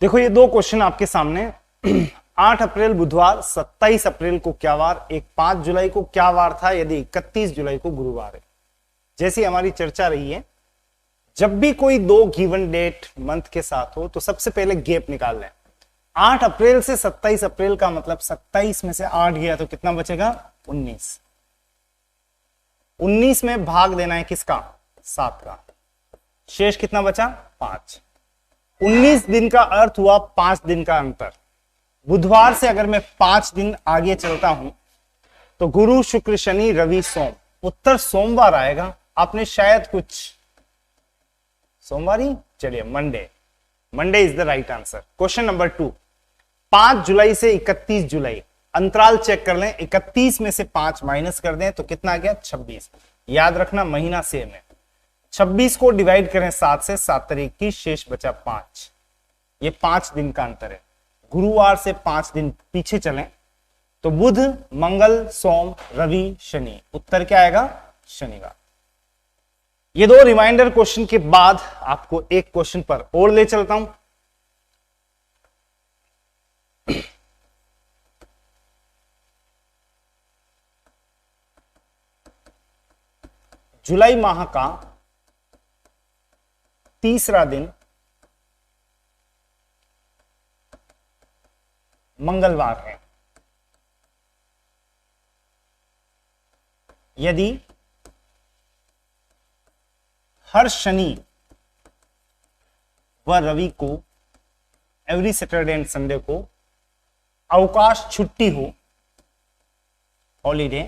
देखो ये दो क्वेश्चन आपके सामने 8 अप्रैल बुधवार, 27 अप्रैल को क्या वार, एक 5 जुलाई को क्या वार था यदि 31 जुलाई को गुरुवार है। जैसी हमारी चर्चा रही है, जब भी कोई दो गिवन डेट मंथ के साथ हो तो सबसे पहले गैप निकाल लें। 8 अप्रैल से 27 अप्रैल का मतलब 27 में से 8 गया तो कितना बचेगा 19। 19 में भाग देना है किसका 7 का, शेष कितना बचा 5। 19 दिन का अर्थ हुआ 5 दिन का अंतर। बुधवार से अगर मैं 5 दिन आगे चलता हूं तो गुरु शुक्र शनि रवि सोम, उत्तर सोमवार आएगा। आपने शायद कुछ सोमवार ही, चलिए Monday is the right answer. Question number 2, 5 जुलाई से 31 जुलाई, अंतराल चेक कर लें। 31 में से 5 माइनस कर दें तो कितना आ गया 26। याद रखना महीना सेम है। 26 को डिवाइड करें 7 से, 7 तारीख की, शेष बचा 5। ये 5 दिन का अंतर है। गुरुवार से 5 दिन पीछे चलें तो बुध मंगल सोम रवि शनि, उत्तर क्या आएगा शनिवार। ये दो रिमाइंडर क्वेश्चन के बाद आपको एक क्वेश्चन पर और ले चलता हूं। जुलाई माह का तीसरा दिन मंगलवार है। यदि हर शनि व रवि को, एवरी सैटरडे एंड संडे को अवकाश छुट्टी हो, हॉलीडे,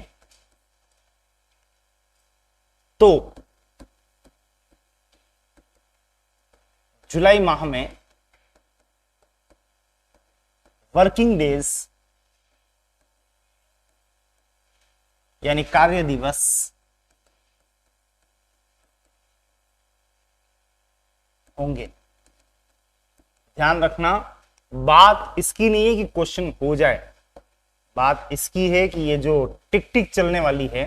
तो जुलाई माह में वर्किंग डेज यानी कार्य दिवस होंगे। ध्यान रखना, बात इसकी नहीं है कि क्वेश्चन हो जाए, बात इसकी है कि ये जो टिक टिक चलने वाली है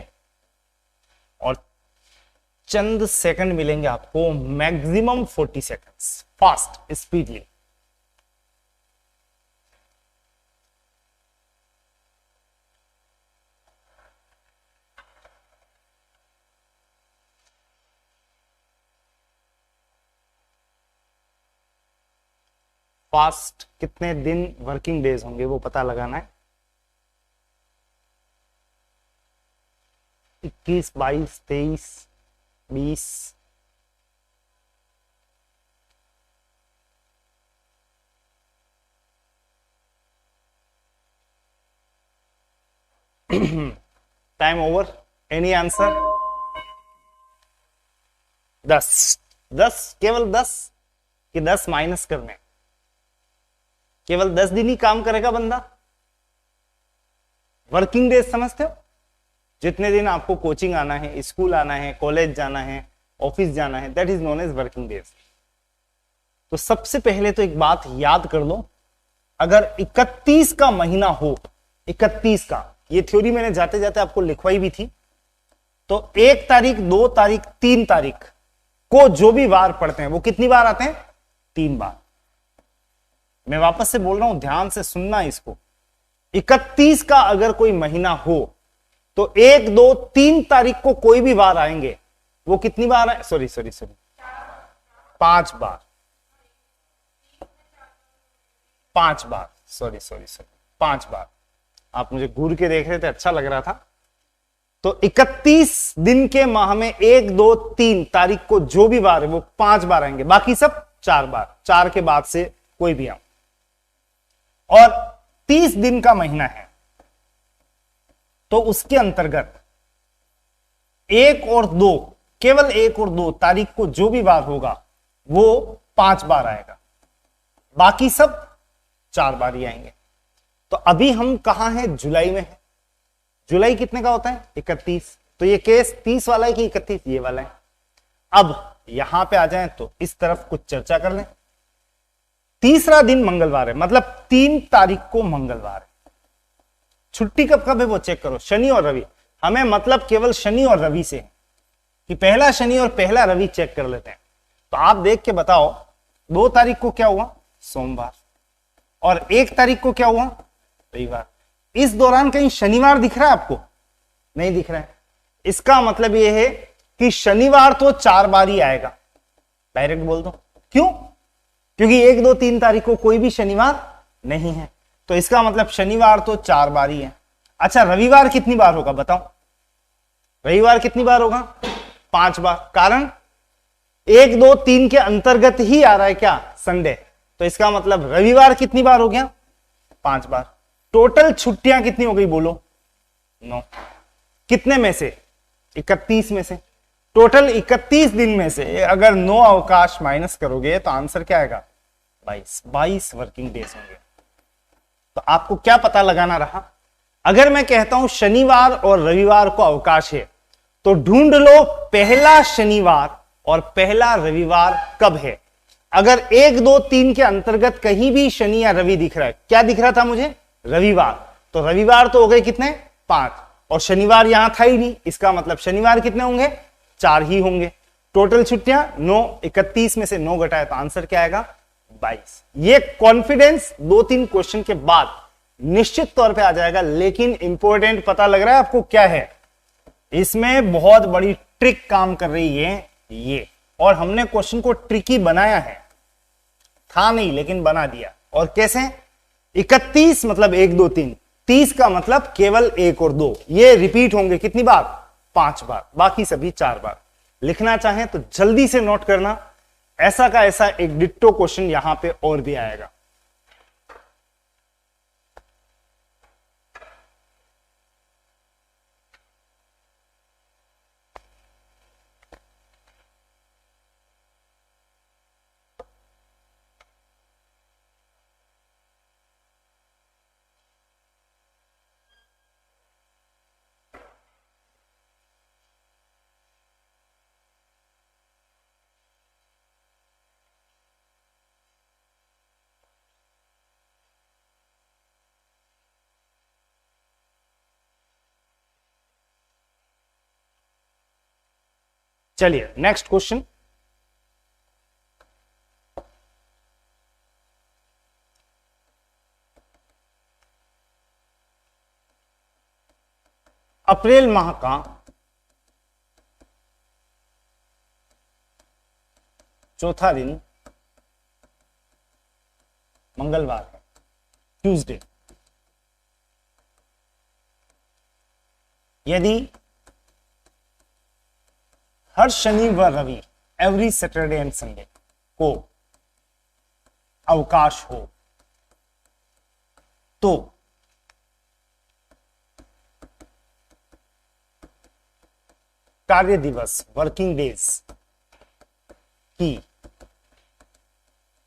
और चंद सेकंड मिलेंगे आपको, maximum 40 seconds, fast speedly. Fast कितने दिन वर्किंग डेज होंगे वो पता लगाना है। 21, 22, 23, 20, टाइम ओवर। Any answer? 10 केवल 10 कि 10 माइनस करने? केवल 10 दिन ही काम करेगा बंदा। वर्किंग डेज समझते हो? जितने दिन आपको कोचिंग आना है, स्कूल आना है, कॉलेज जाना है, ऑफिस जाना है, that is known as working days. तो सबसे पहले तो एक बात याद कर लो, अगर 31 का महीना हो, 31 का, ये थ्योरी मैंने जाते जाते आपको लिखवाई भी थी, तो 1 तारीख 2 तारीख 3 तारीख को जो भी वार पड़ते हैं वो कितनी बार आते हैं 3 बार। मैं वापस से बोल रहा हूं, ध्यान से सुनना इसको। 31 का अगर कोई महीना हो तो 1, 2, 3 तारीख को कोई भी वार आएंगे, वो कितनी बार है, सॉरी 5 बार, 5 बार, सॉरी 5 बार। आप मुझे घूर के देख रहे थे, अच्छा लग रहा था। तो 31 दिन के माह में 1, 2, 3 तारीख को जो भी वार है वो 5 बार आएंगे, बाकी सब 4 बार, 4 के बाद से कोई भी आओ। और 30 दिन का महीना है तो उसके अंतर्गत 1 और 2, केवल 1 और 2 तारीख को जो भी वार होगा वो 5 बार आएगा, बाकी सब 4 बार ही आएंगे। तो अभी हम कहां हैं, जुलाई में है। जुलाई कितने का होता है 31, तो ये केस 30 वाला है कि 31 ये वाला है। अब यहां पे आ जाएं तो इस तरफ कुछ चर्चा कर लें। तीसरा दिन मंगलवार है, मतलब 3 तारीख को मंगलवार है। छुट्टी कब कब है वो चेक करो, शनि और रवि। हमें मतलब केवल शनि और रवि से है कि पहला शनि और पहला रवि चेक कर लेते हैं। तो आप देख के बताओ 2 तारीख को क्या हुआ, सोमवार, और 1 तारीख को क्या हुआ, रविवार। इस दौरान कहीं शनिवार दिख रहा है आपको, नहीं दिख रहा है। इसका मतलब यह है कि शनिवार तो 4 बार ही आएगा, डायरेक्ट बोल दो। क्यों? क्योंकि 1, 2, 3 तारीख को कोई भी शनिवार नहीं है, तो इसका मतलब शनिवार तो 4 बार ही है। अच्छा, रविवार कितनी बार होगा बताओ, रविवार कितनी बार होगा, 5 बार। कारण 1, 2, 3 के अंतर्गत ही आ रहा है क्या, संडे, तो इसका मतलब रविवार कितनी बार हो गया, 5 बार। टोटल छुट्टियां कितनी हो गई बोलो, 9। कितने में से, 31 में से। टोटल 31 दिन में से अगर 9 अवकाश माइनस करोगे तो आंसर क्या आएगा, 22 वर्किंग डेज होंगे। तो आपको क्या पता लगाना रहा, अगर मैं कहता हूं शनिवार और रविवार को अवकाश है, तो ढूंढ लो पहला शनिवार और पहला रविवार कब है। अगर 1, 2, 3 के अंतर्गत कहीं भी शनि या रवि दिख रहा है, क्या दिख रहा था मुझे, रविवार, तो रविवार तो हो गए कितने, 5, और शनिवार यहां था ही नहीं, इसका मतलब शनिवार कितने होंगे, 4 ही होंगे। टोटल छुट्टियां 9, 31 में से 9 घटाए तो आंसर क्या आएगा, 22। ये कॉन्फिडेंस 2-3 क्वेश्चन के बाद निश्चित तौर पे आ जाएगा, लेकिन इंपॉर्टेंट पता लग रहा है आपको क्या है, इसमें बहुत बड़ी ट्रिक काम कर रही है ये, और हमने क्वेश्चन को ट्रिकी बनाया है, था नहीं लेकिन बना दिया। और कैसे, 31 मतलब 1, 2, 3, 30 का मतलब केवल 1 और 2, ये रिपीट होंगे कितनी बार, 5 बार, बाकी सभी 4 बार। लिखना चाहें तो जल्दी से नोट करना, ऐसा का ऐसा एक डिट्टो क्वेश्चन यहां पे और भी आएगा। चलिए नेक्स्ट क्वेश्चन, अप्रैल माह का चौथा दिन मंगलवार है, ट्यूसडे। यदि हर शनि व रवि, एवरी सैटरडे एंड संडे को अवकाश हो, तो कार्य दिवस, वर्किंग डेज की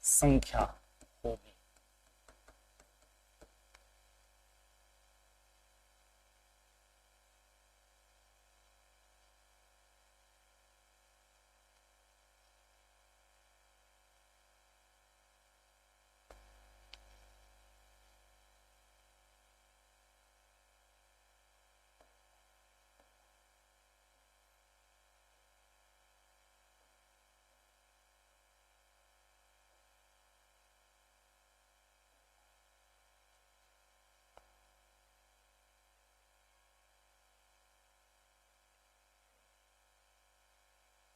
संख्या होगी।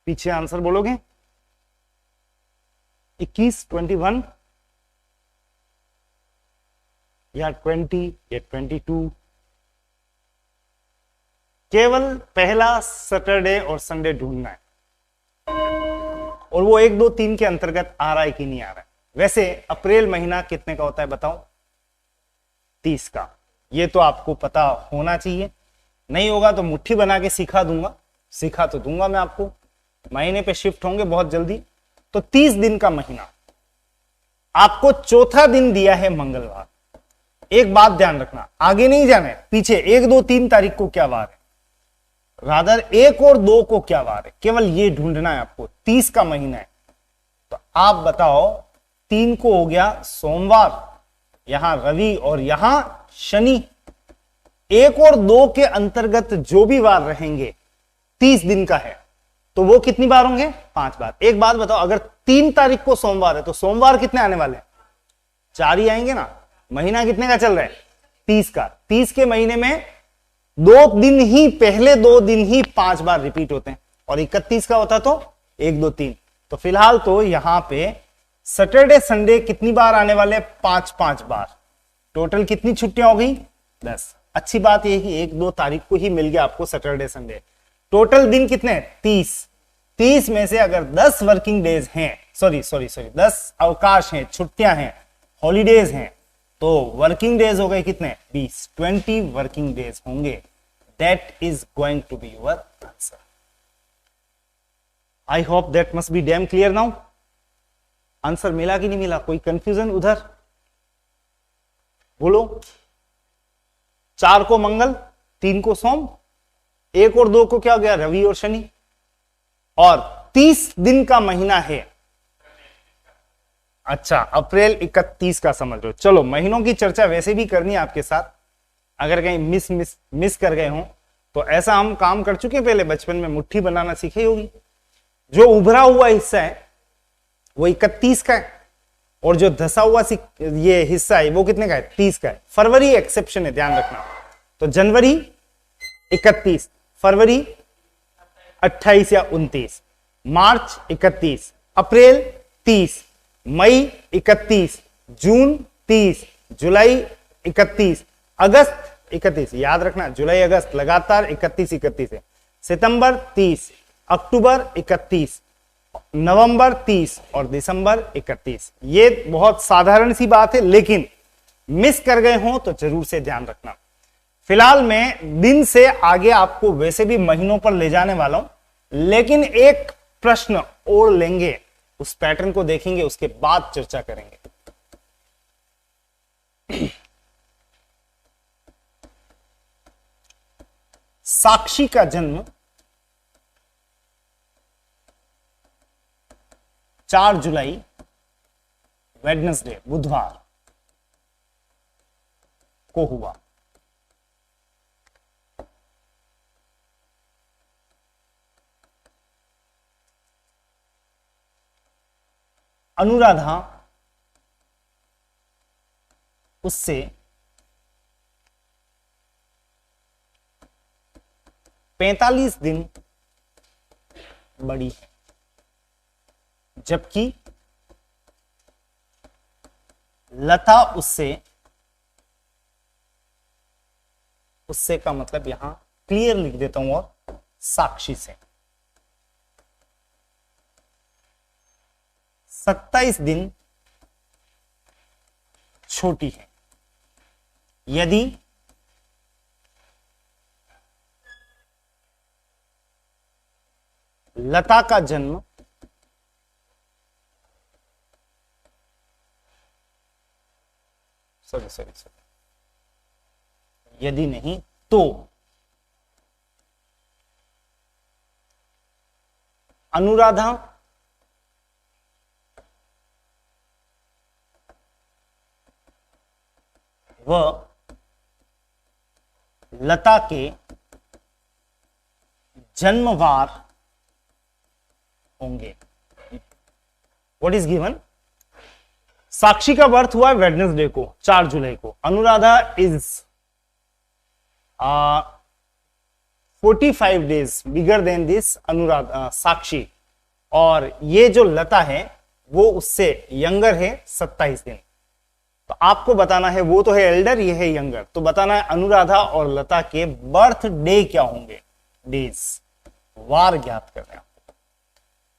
पीछे आंसर बोलोगे, 21, 21 या 20 या 22। केवल पहला सैटरडे और संडे ढूंढना है, और वो 1, 2, 3 के अंतर्गत आ रहा है कि नहीं आ रहा है। वैसे अप्रैल महीना कितने का होता है बताओ, 30 का। ये तो आपको पता होना चाहिए, नहीं होगा तो मुट्ठी बना के सिखा दूंगा, सिखा तो दूंगा मैं आपको, महीने पे शिफ्ट होंगे बहुत जल्दी। तो 30 दिन का महीना, आपको चौथा दिन दिया है मंगलवार। एक बात ध्यान रखना, आगे नहीं जाना है, पीछे 1, 2, 3 तारीख को क्या वार है, रादर 1 और 2 को क्या वार है, केवल ये ढूंढना है आपको। 30 का महीना है, तो आप बताओ 3 को हो गया सोमवार, यहां रवि और यहां शनि। 1 और 2 के अंतर्गत जो भी वार रहेंगे 30 दिन का है, तो वो कितनी बार होंगे, 5 बार। एक बात बताओ, अगर 3 तारीख को सोमवार है तो सोमवार कितने आने वाले हैं, 4 ही आएंगे ना। महीना कितने का चल रहा है? 30 का। 30 के महीने में 2 दिन ही, पहले 2 दिन ही 5 बार रिपीट होते हैं, और 31 का होता तो 1 2 3। तो फिलहाल तो यहां पे सैटरडे संडे कितनी बार आने वाले? 5 बार। टोटल कितनी छुट्टियां हो गई? 10। अच्छी बात यह कि 1 2 तारीख को ही मिल गया आपको सैटरडे संडे। टोटल दिन कितने? 30। 30 में से अगर 10 वर्किंग डेज हैं, सॉरी 10 अवकाश हैं, छुट्टियां हैं, हॉलीडेज हैं, तो वर्किंग डेज हो गए कितने? 20। 20 वर्किंग डेज होंगे। That is going to be your answer. I hope that must be damn clear now. Answer मिला कि नहीं मिला? कोई कंफ्यूजन उधर? बोलो। 4 को मंगल, 3 को सोम, 1 और 2 को क्या हो गया? रवि और शनि। और 30 दिन का महीना है। अच्छा, अप्रैल 31 का समझ लो। चलो, महीनों की चर्चा वैसे भी करनी है आपके साथ, अगर कहीं मिस कर गए हो तो ऐसा हम काम कर चुके पहले, बचपन में मुट्ठी बनाना सीखी होगी। जो उभरा हुआ हिस्सा है वो 31 का है, और जो धसा हुआ ये हिस्सा है वो कितने का है? 30 का है। फरवरी एक्सेप्शन है, ध्यान रखना। तो जनवरी 31, फरवरी 28 या 29, मार्च 31, अप्रैल 30, मई 31, जून 30, जुलाई 31, अगस्त 31। याद रखना, जुलाई अगस्त लगातार 31 है। सितंबर 30, अक्टूबर 31, नवंबर 30 और दिसंबर 31। ये बहुत साधारण सी बात है, लेकिन मिस कर गए हो तो जरूर से ध्यान रखना। फिलहाल मैं दिन से आगे आपको वैसे भी महीनों पर ले जाने वाला हूं, लेकिन एक प्रश्न और लेंगे, उस पैटर्न को देखेंगे, उसके बाद चर्चा करेंगे। साक्षी का जन्म 4 जुलाई वेडनेसडे, बुधवार को हुआ। अनुराधा उससे 45 दिन बड़ी है, जबकि लता उससे का मतलब यहां क्लियर लिख देता हूं, और साक्षी से 27 दिन छोटी है। यदि लता का जन्म यदि नहीं तो अनुराधा व लता के जन्मवार होंगे। What is given? साक्षी का बर्थ हुआ वेडनेसडे को, 4 जुलाई को। Anuradha is 45 days bigger than this Anuradha Sakshi, और ये जो लता है वो उससे यंगर है 27 दिन। तो आपको बताना है, वो तो है एल्डर, ये है यंगर, तो बताना है अनुराधा और लता के बर्थ डे क्या होंगे, डेज, वार ज्ञात करना है।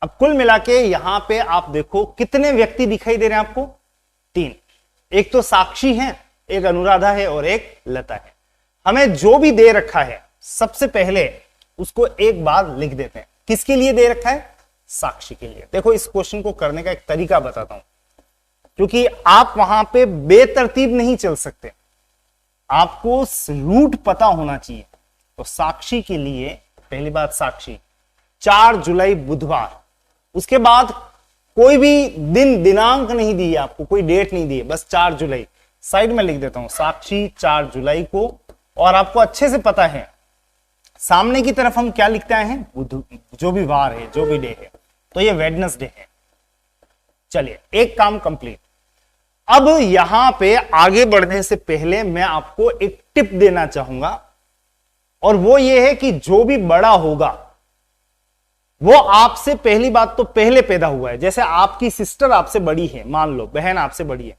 अब कुल मिला के यहां पे आप देखो कितने व्यक्ति दिखाई दे रहे हैं आपको? 3। एक तो साक्षी है, एक अनुराधा है और एक लता है। हमें जो भी दे रखा है सबसे पहले उसको एक बार लिख देते हैं। किसके लिए दे रखा है? साक्षी के लिए। देखो, इस क्वेश्चन को करने का एक तरीका बताता हूं, क्योंकि आप वहां पे बेतरतीब नहीं चल सकते, आपको रूट पता होना चाहिए। तो साक्षी के लिए पहली बात, साक्षी 4 जुलाई बुधवार, उसके बाद कोई भी दिन दिनांक नहीं दी है आपको, कोई डेट नहीं दी है, बस 4 जुलाई साइड में लिख देता हूं, साक्षी 4 जुलाई को। और आपको अच्छे से पता है सामने की तरफ हम क्या लिखते आए हैं? बुध, जो भी वार है, जो भी डे है, तो ये वेडनेसडे है। चलिए, एक काम कंप्लीट। अब यहां पे आगे बढ़ने से पहले मैं आपको एक टिप देना चाहूंगा, और वो ये है कि जो भी बड़ा होगा वो आपसे, पहली बात तो पहले पैदा हुआ है। जैसे आपकी सिस्टर आपसे बड़ी है, मान लो बहन आपसे बड़ी है,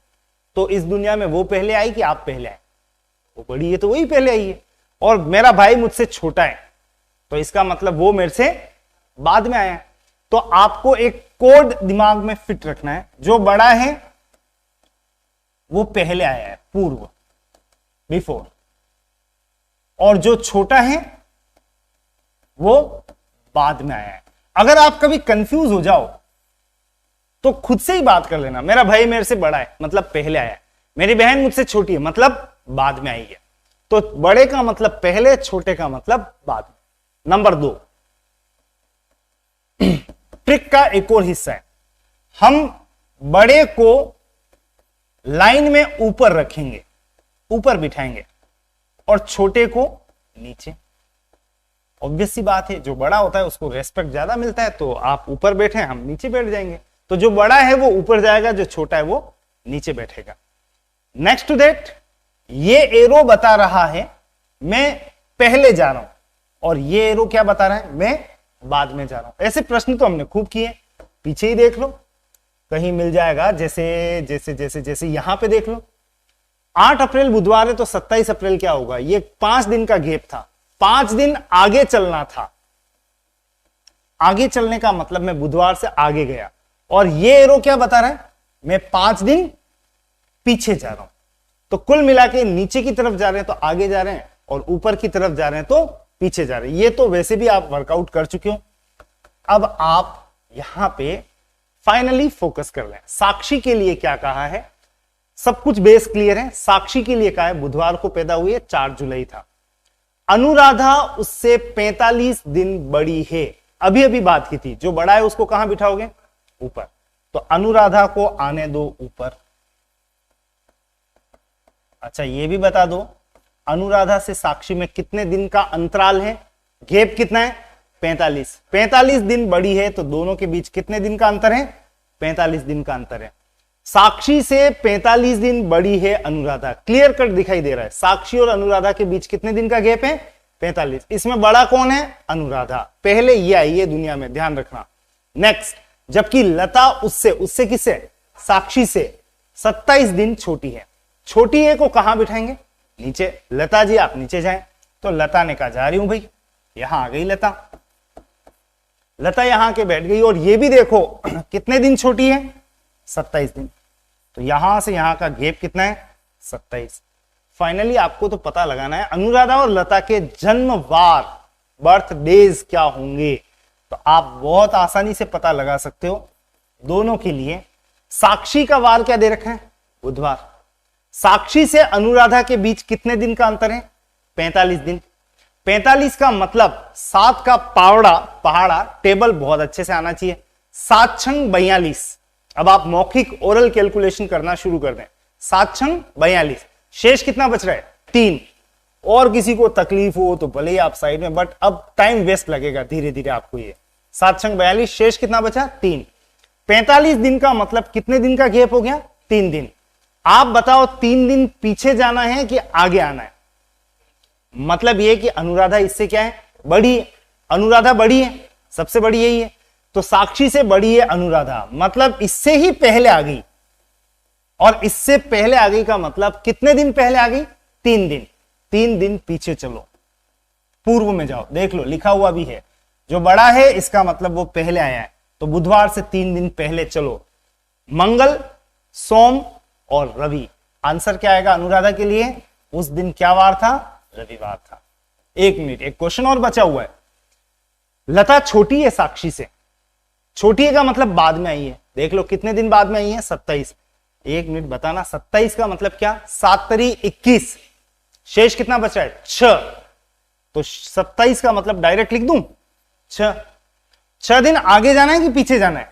तो इस दुनिया में वो पहले आई कि आप पहले आए? वो बड़ी है तो वही पहले आई है। और मेरा भाई मुझसे छोटा है तो इसका मतलब वो मेरे से बाद में आया है। तो आपको एक कोड दिमाग में फिट रखना है, जो बड़ा है वो पहले आया है, पूर्व, बिफोर, और जो छोटा है वो बाद में आया है। अगर आप कभी कंफ्यूज हो जाओ तो खुद से ही बात कर लेना, मेरा भाई मेरे से बड़ा है मतलब पहले आया है, मेरी बहन मुझसे छोटी है मतलब बाद में आई है। तो बड़े का मतलब पहले, छोटे का मतलब बाद में। नंबर 2, ट्रिक का एक और हिस्सा है, हम बड़े को लाइन में ऊपर रखेंगे, ऊपर बिठाएंगे, और छोटे को नीचे। ऑब्वियस सी बात है, जो बड़ा होता है उसको रेस्पेक्ट ज्यादा मिलता है, तो आप ऊपर बैठे, हम नीचे बैठ जाएंगे। तो जो बड़ा है वो ऊपर जाएगा, जो छोटा है वो नीचे बैठेगा। नेक्स्ट टू दैट, ये एरो बता रहा है मैं पहले जा रहा हूं, और ये एरो क्या बता रहा है, मैं बाद में जा रहा हूं। ऐसे प्रश्न तो हमने खूब किए, पीछे ही देख लो, कहीं मिल जाएगा। जैसे जैसे जैसे जैसे यहां पे देख लो, 8 अप्रैल बुधवार है तो 27 अप्रैल क्या होगा, ये 5 दिन का गैप था, 5 दिन आगे चलना था। आगे चलने का मतलब मैं बुधवार से आगे गया, और ये एरो क्या बता रहा है, मैं 5 दिन पीछे जा रहा हूं। तो कुल मिला के नीचे की तरफ जा रहे हैं तो आगे जा रहे हैं, और ऊपर की तरफ जा रहे हैं तो पीछे जा रहे हैं। ये तो वैसे भी आप वर्कआउट कर चुके हो। अब आप यहां पे फाइनली फोकस कर लें। साक्षी के लिए क्या कहा है, सब कुछ बेस क्लियर है। साक्षी के लिए कहा है बुधवार को पैदा हुई है, 4 जुलाई था। अनुराधा उससे 45 दिन बड़ी है, अभी अभी बात की थी। जो बड़ा है उसको कहां बिठाओगे, ऊपर। तो अनुराधा को आने दो ऊपर। अच्छा ये भी बता दो, अनुराधा से साक्षी में कितने दिन का अंतराल है, गैप कितना है, 45। 45 दिन बड़ी है तो दोनों के बीच कितने दिन का अंतर है, 45 दिन का अंतर है। साक्षी से 45 दिन बड़ी है अनुराधा, क्लियर कट दिखाई दे रहा है। साक्षी और अनुराधा के बीच कितने दिन का गैप है, 45। इसमें बड़ा कौन है, अनुराधा, पहले ये आई है दुनिया में, ध्यान रखना। नेक्स्ट, जबकि लता उससे किससे, साक्षी से 27 दिन छोटी है। छोटी है को कहां बिठाएंगे, नीचे। लता जी आप नीचे जाएं, तो लता ने कहा जा रही हूं भाई, यहां आ गई लता। लता यहां के बैठ गई, और ये भी देखो कितने दिन छोटी है, 27 दिन। तो यहां से यहां का गैप कितना है, 27। फाइनली आपको तो पता लगाना है अनुराधा और लता के जन्मवार, बर्थ डेज क्या होंगे। तो आप बहुत आसानी से पता लगा सकते हो दोनों के लिए। साक्षी का वार क्या दे रखा है, बुधवार। साक्षी से अनुराधा के बीच कितने दिन का अंतर है, 45 दिन। 45 का मतलब 7 का पहाड़ा टेबल बहुत अच्छे से आना चाहिए। 7 छंग 42। अब आप मौखिक ओरल कैलकुलेशन करना शुरू कर दें। 7 छंग 42, शेष कितना बच रहा है, 3। और किसी को तकलीफ हो तो भले ही आप साइड में, बट अब टाइम वेस्ट लगेगा धीरे धीरे आपको। ये 7 छंग 42, शेष कितना बचा, 3। 45 दिन का मतलब कितने दिन का गैप हो गया, 3 दिन। आप बताओ 3 दिन पीछे जाना है कि आगे आना है। मतलब यह कि अनुराधा इससे क्या है, बड़ी है। अनुराधा बड़ी है, सबसे बड़ी यही है, तो साक्षी से बड़ी है अनुराधा, मतलब इससे ही पहले आ गई। और इससे पहले आ गई का मतलब कितने दिन पहले आ गई, 3 दिन। 3 दिन पीछे चलो, पूर्व में जाओ, देख लो लिखा हुआ भी है। जो बड़ा है इसका मतलब वो पहले आया है, तो बुधवार से 3 दिन पहले चलो। मंगल, सोम और रवि। आंसर क्या आएगा अनुराधा के लिए, उस दिन क्या वार था, रविवार था। 1 मिनट, एक क्वेश्चन और बचा हुआ है। लता छोटी है साक्षी से, छोटी है का मतलब बाद में आई है। देख लो कितने दिन बाद में आई है, 27। 1 मिनट बताना, 27 का मतलब क्या, 7 तरी 21, शेष कितना बचा है, 6। तो 27 का मतलब डायरेक्ट लिख दूं 6। 6 दिन आगे जाना है कि पीछे जाना है,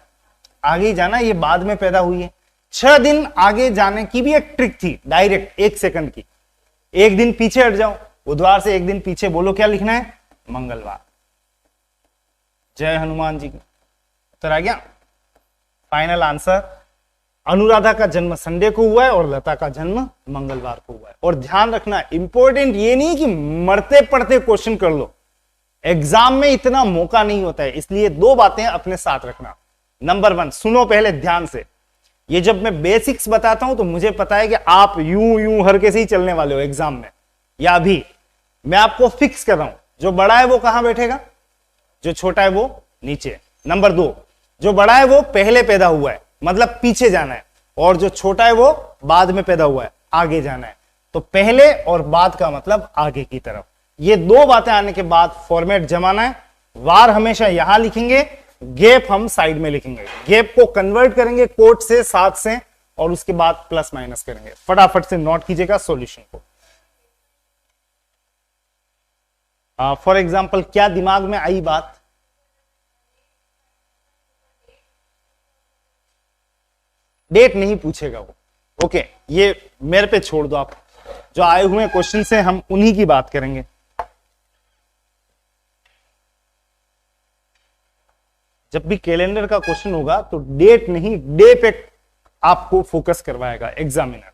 आगे ही जाना है, ये बाद में पैदा हुई है। 6 दिन आगे जाने की भी एक ट्रिक थी, डायरेक्ट 1 सेकंड की। 1 दिन पीछे हट जाओ, बुधवार से 1 दिन पीछे, बोलो क्या लिखना है, मंगलवार। जय हनुमान जी की। उत्तर आ गया, फाइनल आंसर अनुराधा का जन्म संडे को हुआ है और लता का जन्म मंगलवार को हुआ है। और ध्यान रखना, इंपॉर्टेंट ये नहीं कि मरते पड़ते क्वेश्चन कर लो, एग्जाम में इतना मौका नहीं होता है, इसलिए दो बातें अपने साथ रखना। नंबर 1, सुनो पहले ध्यान से, ये जब मैं बेसिक्स बताता हूं तो मुझे पता है कि आप यूं यूं हर के से ही चलने वाले हो एग्जाम में, या अभी मैं आपको फिक्स कर रहा हूं, जो बड़ा है वो कहां बैठेगा, जो छोटा है वो नीचे। नंबर 2, जो बड़ा है वो पहले पैदा हुआ है, मतलब पीछे जाना है, और जो छोटा है वो बाद में पैदा हुआ है, आगे जाना है। तो पहले और बाद का मतलब आगे की तरफ। ये दो बातें आने के बाद फॉर्मेट जमाना है। वार हमेशा यहां लिखेंगे, गैप हम साइड में लिखेंगे, गैप को कन्वर्ट करेंगे कोट से, साथ से, और उसके बाद प्लस माइनस करेंगे। फटाफट से नोट कीजिएगा सॉल्यूशन को। फॉर एग्जाम्पल क्या दिमाग में आई बात, डेट नहीं पूछेगा वो, ओके, ये मेरे पे छोड़ दो आप, जो आए हुए क्वेश्चन से हम उन्हीं की बात करेंगे। जब भी कैलेंडर का क्वेश्चन होगा तो डेट नहीं, डे पे आपको फोकस करवाएगा एग्जामिनर।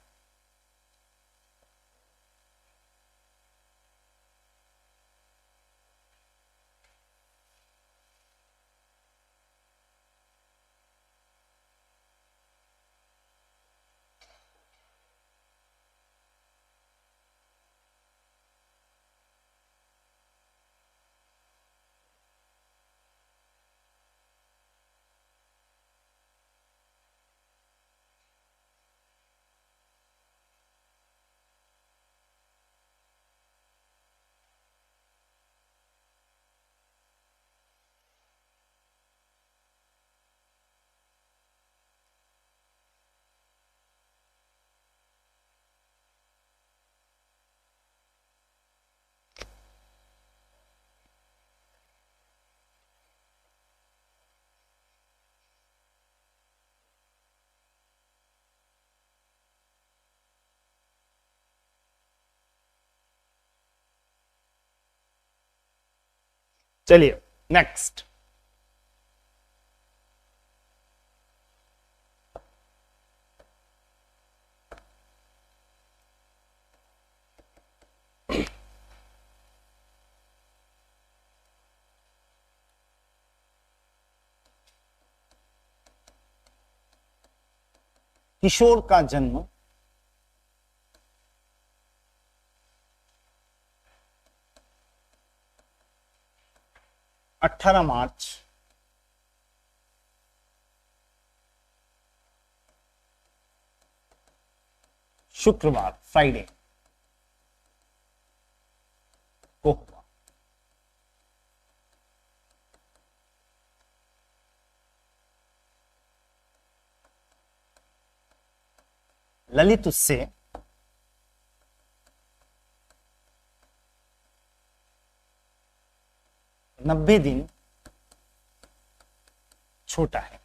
चलिए नेक्स्ट, किशोर का जन्म 18 मार्च फ्राइडे को हुआ। ललित उससे 90 दिन छोटा है।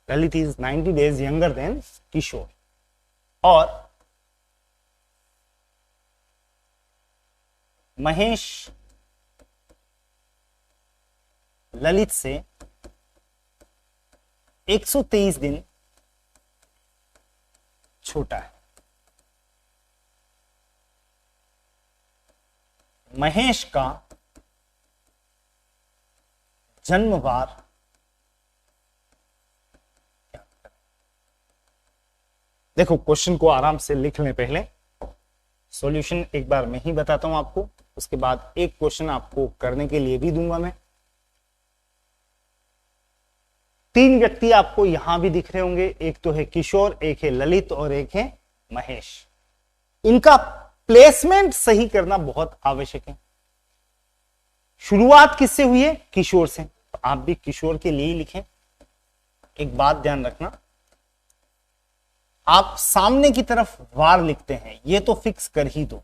Lalit is 90 days younger than Kishore, और महेश ललित से 123 दिन छोटा है। महेश का जन्मवार देखो, क्वेश्चन को आराम से लिख लें, पहले सॉल्यूशन एक बार मैं ही बताता हूं आपको, उसके बाद एक क्वेश्चन आपको करने के लिए भी दूंगा मैं। 3 व्यक्ति आपको यहां भी दिख रहे होंगे, एक तो है किशोर, एक है ललित और एक है महेश। इनका प्लेसमेंट सही करना बहुत आवश्यक है। शुरुआत किससे हुई है? किशोर से, तो आप भी किशोर के लिए ही लिखें। एक बात ध्यान रखना, आप सामने की तरफ वार लिखते हैं, ये तो फिक्स कर ही दो,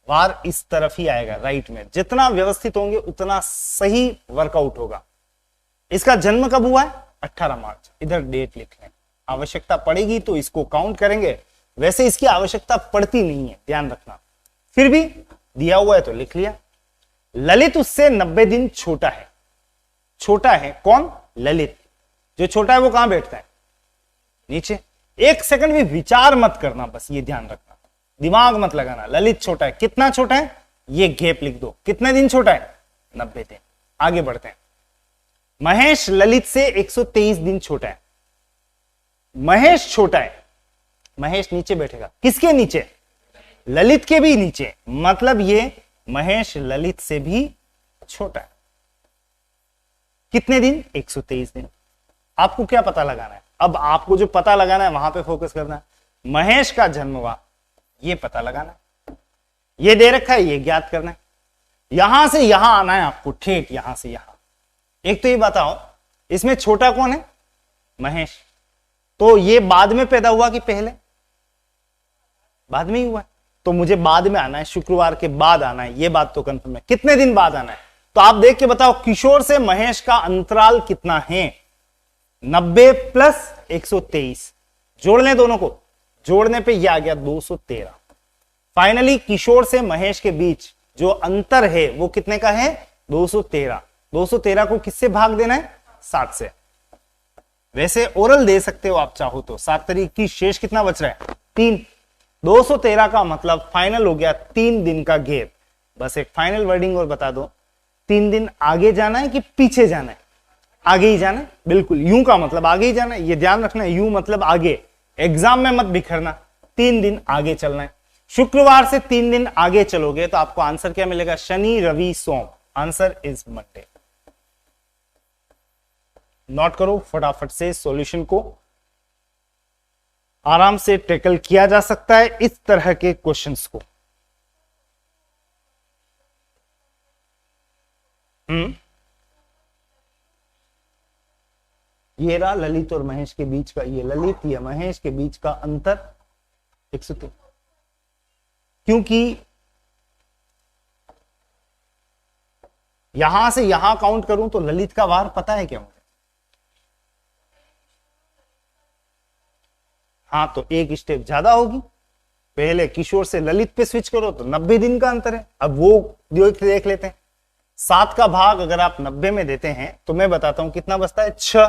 वार इस तरफ ही आएगा राइट में। जितना व्यवस्थित होंगे उतना सही वर्कआउट होगा। इसका जन्म कब हुआ है? 18 मार्च। इधर डेट लिख लें, आवश्यकता पड़ेगी तो इसको काउंट करेंगे, वैसे इसकी आवश्यकता पड़ती नहीं है, ध्यान रखना। फिर भी दिया हुआ है तो लिख लिया। ललित उससे 90 दिन छोटा है, छोटा है कौन? ललित। जो छोटा है वो कहां बैठता है? नीचे। एक सेकंड भी विचार मत करना, बस ये ध्यान रखना, दिमाग मत लगाना। ललित छोटा है, कितना छोटा है? ये गैप लिख दो। कितने दिन छोटा है? 90 दिन। आगे बढ़ते हैं। महेश ललित से 123 दिन छोटा है। महेश छोटा है, महेश नीचे बैठेगा। किसके नीचे? ललित के भी नीचे। मतलब ये महेश ललित से भी छोटा है। कितने दिन? 123 दिन। आपको क्या पता लगाना है? अब आपको जो पता लगाना है वहां पे फोकस करना है। महेश का जन्म हुआ, ये पता लगाना है। ये दे रखा है, ये ज्ञात करना है। यहां से यहां आना है आपको, ठेठ यहां से यहां। एक तो ये बताओ, इसमें छोटा कौन है? महेश। तो ये बाद में पैदा हुआ कि पहले? बाद में ही हुआ है। तो मुझे बाद में आना है, शुक्रवार के बाद आना है, ये बात तो कंफर्म है। कितने दिन बाद आना है? तो आप देख के बताओ, किशोर से महेश का अंतराल कितना है? 90 प्लस 123। जोड़ लें दोनों को, जोड़ने पे यह आ गया 213। फाइनली किशोर से महेश के बीच जो अंतर है वो कितने का है? 213। 213 को किससे भाग देना है? 7 से। वैसे ओरल दे सकते हो आप चाहो तो। 7 तारीख की शेष कितना बच रहा है? 3। 213 का मतलब फाइनल हो गया 3 दिन का गैप। बस एक फाइनल वर्डिंग और बता दो, 3 दिन आगे जाना है कि पीछे जाना है? आगे ही जाना है, बिल्कुल। यूं का मतलब आगे ही जाना है, ये ध्यान रखना है। यूं मतलब आगे, एग्जाम में मत बिखरना। 3 दिन आगे चलना है। शुक्रवार से 3 दिन आगे चलोगे तो आपको आंसर क्या मिलेगा? शनि रवि सोम। Answer is Monday. नोट करो फटाफट से। सॉल्यूशन को आराम से टैकल किया जा सकता है इस तरह के क्वेश्चंस को। ये रहा ललित और महेश के बीच का, ये ललित या महेश के बीच का अंतर 103। क्योंकि यहां से यहां काउंट करूं तो ललित का वार पता है क्या मुझे? हाँ, तो एक स्टेप ज्यादा होगी। पहले किशोर से ललित पे स्विच करो तो 90 दिन का अंतर है। अब वो देख लेते हैं। 7 का भाग अगर आप 90 में देते हैं तो मैं बताता हूं कितना बचता है? 6।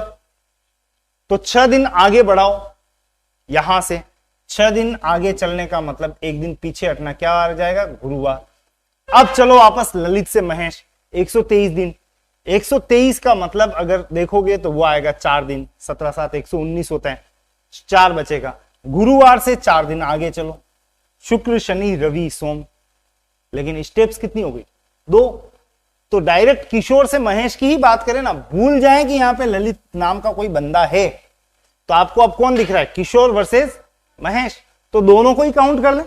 तो 6 दिन आगे बढ़ाओ। यहां से 6 दिन आगे चलने का मतलब एक दिन पीछे हटना, क्या आ जाएगा? गुरुवार। अब चलो वापस ललित से महेश, 123 दिन। 123 का मतलब अगर देखोगे तो वो आएगा 4 दिन। 17 7 119 होता है, 4 बचेगा। गुरुवार से 4 दिन आगे चलो, शुक्र शनि रवि सोम। लेकिन स्टेप्स कितनी हो गई? 2। तो डायरेक्ट किशोर से महेश की ही बात करें ना, भूल जाए कि यहां पे ललित नाम का कोई बंदा है। तो आपको अब कौन दिख रहा है? किशोर वर्सेस महेश। तो दोनों को ही काउंट कर ले,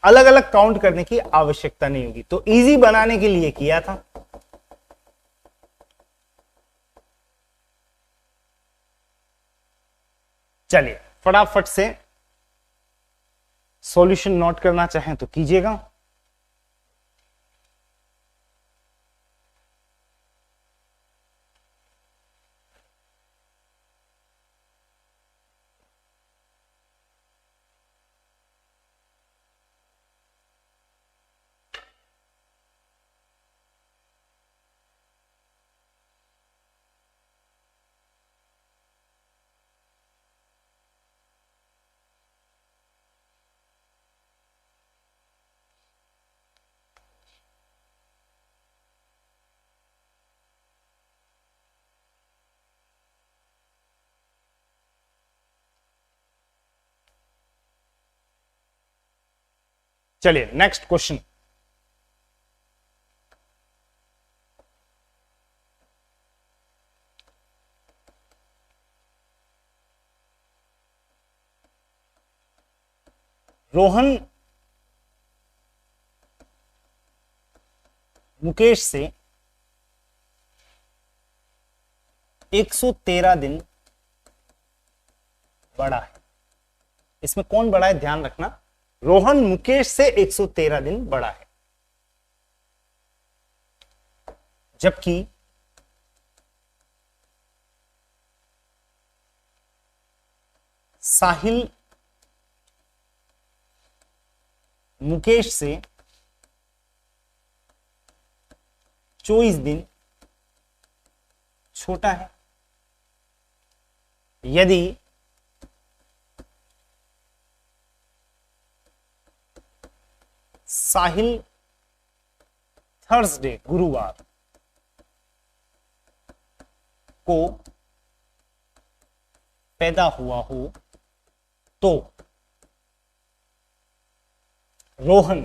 अलग अलग काउंट करने की आवश्यकता नहीं होगी। तो इजी बनाने के लिए किया था। चलिए फटाफट से सॉल्यूशन नोट करना चाहें तो कीजिएगा। चलिए नेक्स्ट क्वेश्चन। रोहन मुकेश से 113 दिन बड़ा है। इसमें कौन बड़ा है ध्यान रखना। रोहन मुकेश से 113 दिन बड़ा है, जबकि साहिल मुकेश से 24 दिन छोटा है। यदि साहिल थर्सडे गुरुवार को पैदा हुआ हो तो रोहन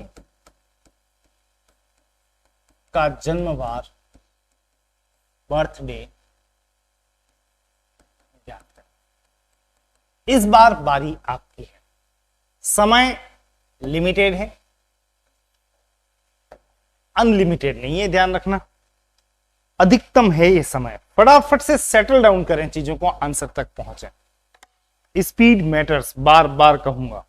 का जन्मवार बर्थडे याद करें। इस बार बारी आपकी है। समय लिमिटेड है, अनलिमिटेड नहीं है, ध्यान रखना। अधिकतम है ये समय। फटाफट से सेटल डाउन करें चीजों को, आंसर तक पहुंचे। स्पीड मैटर्स, बार बार कहूंगा।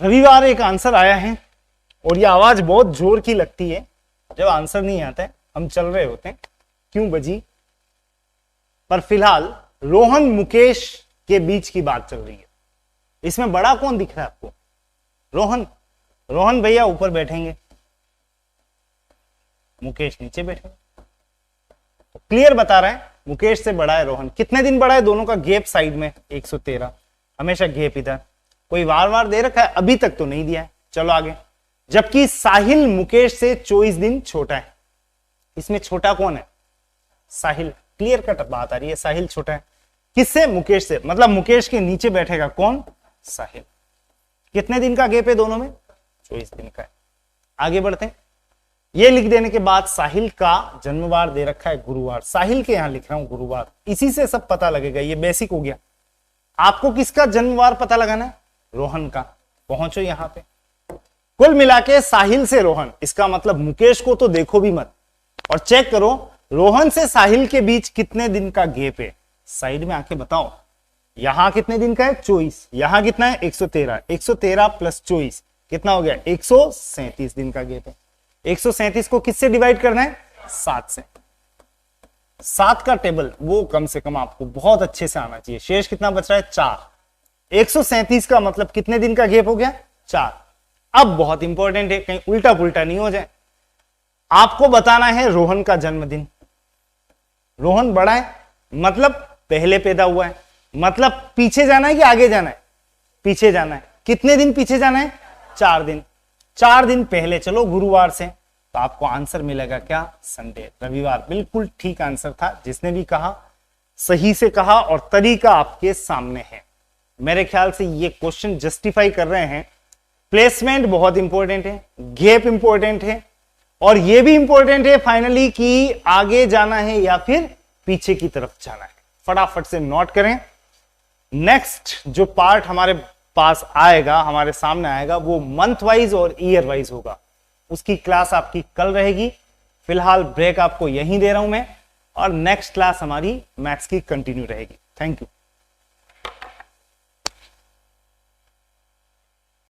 रविवार एक आंसर आया है और ये आवाज बहुत जोर की लगती है जब आंसर नहीं आता है, हम चल रहे होते हैं क्यों बजी। पर फिलहाल रोहन मुकेश के बीच की बात चल रही है। इसमें बड़ा कौन दिख रहा है आपको? रोहन। रोहन भैया ऊपर बैठेंगे, मुकेश नीचे बैठेंगे। तो क्लियर बता रहे हैं, मुकेश से बड़ा है रोहन। कितने दिन बड़ा है? दोनों का गैप साइड में 113, हमेशा गैप इधर। कोई वार वार दे रखा है? अभी तक तो नहीं दिया है। चलो आगे। जबकि साहिल मुकेश से 24 दिन छोटा है। इसमें छोटा कौन है? साहिल। क्लियर कट बात आ रही है, साहिल छोटा है। किससे? मुकेश से। मतलब मुकेश के नीचे बैठेगा कौन? साहिल। कितने दिन का गैप है दोनों में? 24 दिन का है। आगे बढ़ते हैं। ये लिख देने के बाद साहिल का जन्मवार दे रखा है गुरुवार। साहिल के यहां लिख रहा हूं गुरुवार, इसी से सब पता लगेगा। ये बेसिक हो गया। आपको किसका जन्मवार पता लगाना है? रोहन का। पहुंचो यहां पे। कुल मिला के साहिल से रोहन, इसका मतलब मुकेश को तो देखो भी मत और चेक करो रोहन से साहिल के बीच कितने दिन का गैप है। साइड में आके बताओ। यहां कितने दिन का है? 24। यहां कितना है? 113। 113 प्लस 24 कितना हो गया? 137 दिन का गैप है। 137 को किससे डिवाइड करना है? 7 से। 7 का टेबल वो कम से कम आपको बहुत अच्छे से आना चाहिए। शेष कितना बच रहा है? 4। 137 का मतलब कितने दिन का गैप हो गया? 4। अब बहुत इंपॉर्टेंट है, कहीं उल्टा पुल्टा नहीं हो जाए। आपको बताना है रोहन का जन्मदिन। रोहन बड़ा है मतलब पहले पैदा हुआ है, मतलब पीछे जाना है कि आगे जाना है? पीछे जाना है। कितने दिन पीछे जाना है? 4 दिन। 4 दिन पहले चलो गुरुवार से, तो आपको आंसर मिलेगा क्या? संडे, रविवार। बिल्कुल ठीक आंसर था। जिसने भी कहा सही से कहा और तरीका आपके सामने है। मेरे ख्याल से ये क्वेश्चन जस्टिफाई कर रहे हैं। प्लेसमेंट बहुत इंपॉर्टेंट है, गैप इंपॉर्टेंट है और यह भी इंपॉर्टेंट है फाइनली कि आगे जाना है या फिर पीछे की तरफ जाना है। फटाफट से नोट करें। नेक्स्ट जो पार्ट हमारे पास आएगा, हमारे सामने आएगा, वो मंथ वाइज और ईयर वाइज होगा। उसकी क्लास आपकी कल रहेगी। फिलहाल ब्रेक आपको यहीं दे रहा हूं मैं और नेक्स्ट क्लास हमारी मैथ्स की कंटिन्यू रहेगी। Thank you.